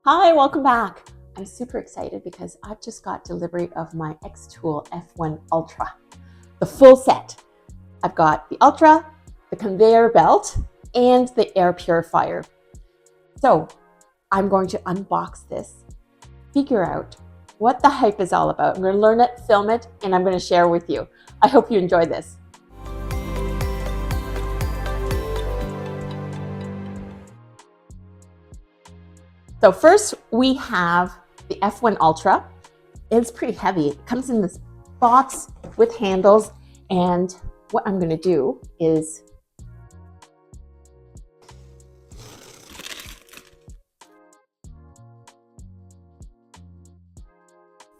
Hi, welcome back. I'm super excited because I've just got delivery of my xTool F1 Ultra, the full set. I've got the Ultra, the conveyor belt, and the air purifier. So I'm going to unbox this, figure out what the hype is all about. I'm going to learn it, film it, and I'm going to share with you. I hope you enjoy this. So first we have the F1 Ultra. It's pretty heavy. It comes in this box with handles, and what I'm going to do is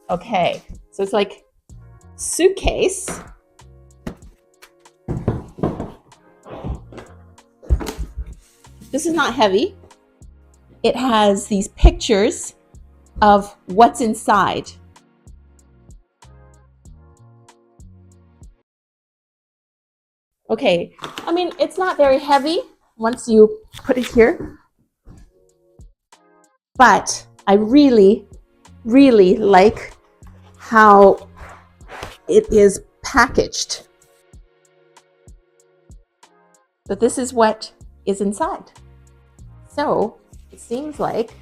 okay, so it's like suitcase. This is not heavy. It has these pictures of what's inside. Okay, I mean, it's not very heavy once you put it here, but I really like how it is packaged. So this is what is inside. So it seems like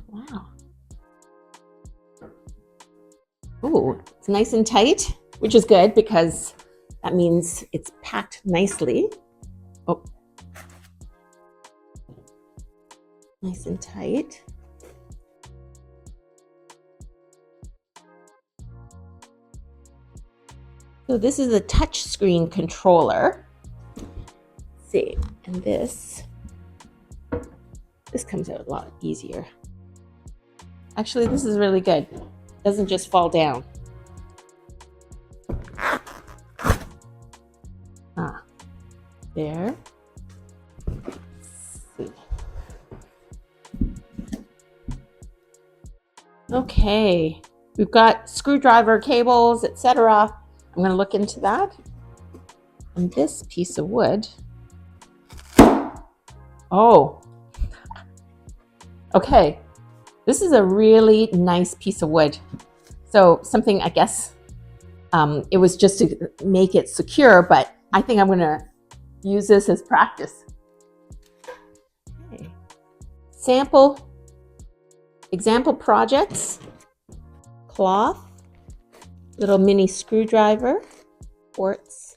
wow. Ooh, it's nice and tight, which is good because that means it's packed nicely. Oh, nice and tight. So this is a touch screen controller. Let's see, and this comes out a lot easier. Actually, this is really good. It doesn't just fall down. There. Let's see. Okay, we've got screwdriver cables, etc. I'm going to look into that. And this piece of wood. Oh, okay. This is a really nice piece of wood. So something, I guess, it was just to make it secure, but I think I'm going to use this as practice. Okay. Example projects, cloth, little mini screwdriver, quartz.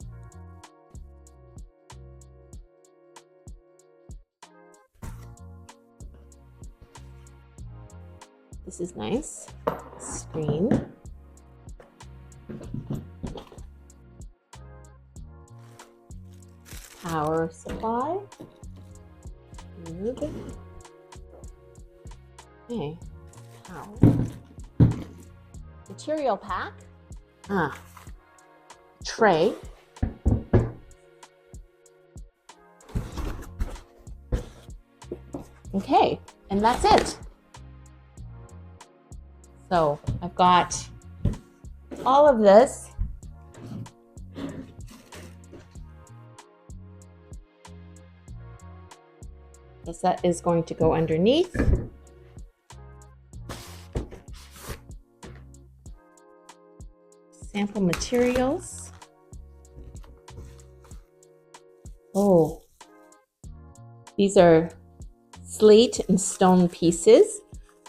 This is nice. Screen. Power supply. Okay. Power. Material pack. Tray. Okay, and that's it. So I've got all of this. That is going to go underneath. Sample materials. Oh, these are slate and stone pieces.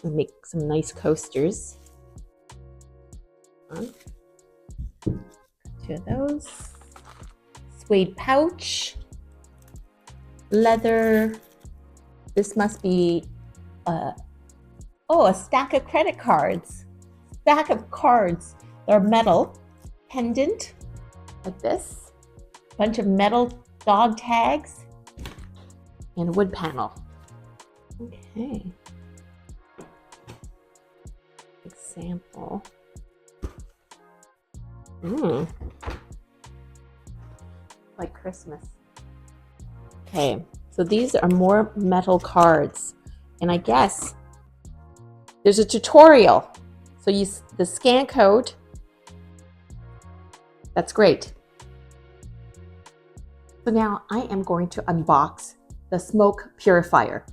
We'll make some nice coasters. Two of those. Suede pouch. Leather. This must be a stack of credit cards. Stack of cards. They're metal. Pendant, like this. Bunch of metal dog tags. And a wood panel. Okay. Example. Like Christmas. Okay, so these are more metal cards. And I guess there's a tutorial. So the scan code, that's great. So now I am going to unbox the smoke purifier.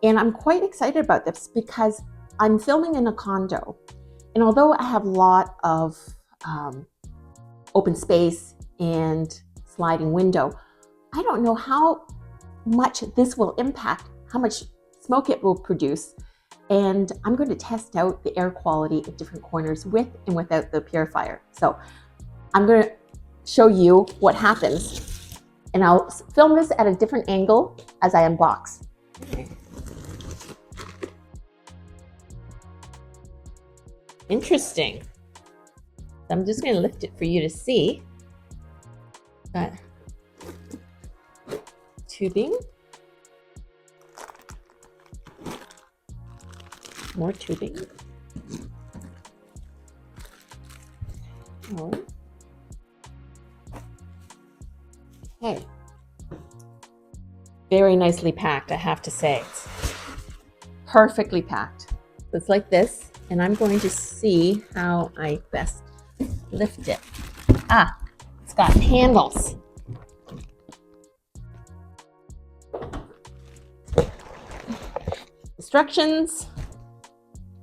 And I'm quite excited about this because I'm filming in a condo. And although I have a lot of open space and sliding window, I don't know how much this will impact how much smoke it will produce. And I'm going to test out the air quality at different corners with and without the purifier. So I'm going to show you what happens. And I'll film this at a different angle as I unbox. Interesting. I'm just going to lift it for you to see. Got tubing. More tubing. Oh. Okay. Very nicely packed, I have to say. It's perfectly packed. It's like this, and I'm going to see how I best lift it. Ah, it's got handles. Instructions.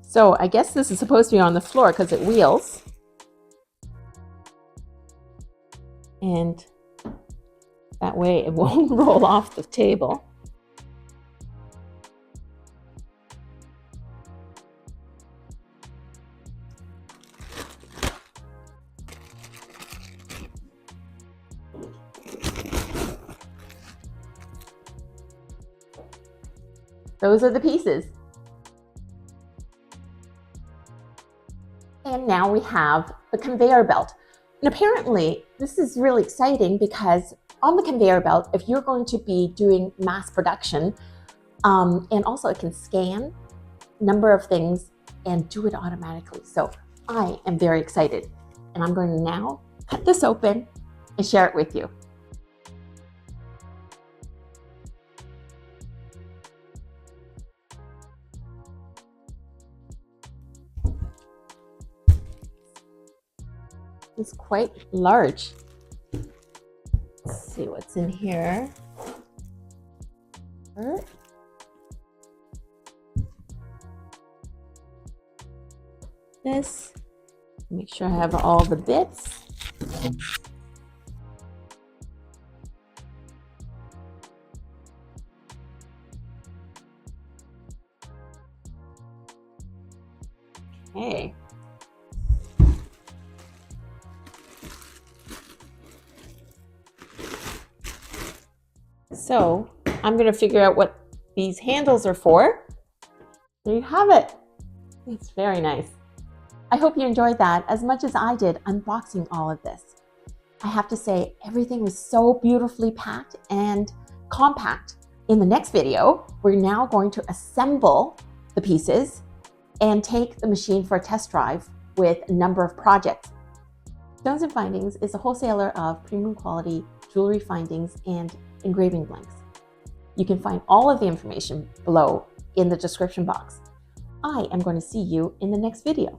So I guess this is supposed to be on the floor because it wheels. And that way it won't roll off the table. Those are the pieces. And now we have the conveyor belt. And apparently this is really exciting because on the conveyor belt, if you're going to be doing mass production, and also it can scan a number of things and do it automatically. So I am very excited. And I'm going to now cut this open and share it with you. It's quite large. Let's see what's in here. This, make sure I have all the bits. Okay. So I'm going to figure out what these handles are for. There you have it. It's very nice. I hope you enjoyed that as much as I did unboxing all of this. I have to say everything was so beautifully packed and compact. In the next video, we're now going to assemble the pieces and take the machine for a test drive with a number of projects. Stones and Findings is a wholesaler of premium quality jewelry findings and engraving blanks. You can find all of the information below in the description box. I am going to see you in the next video.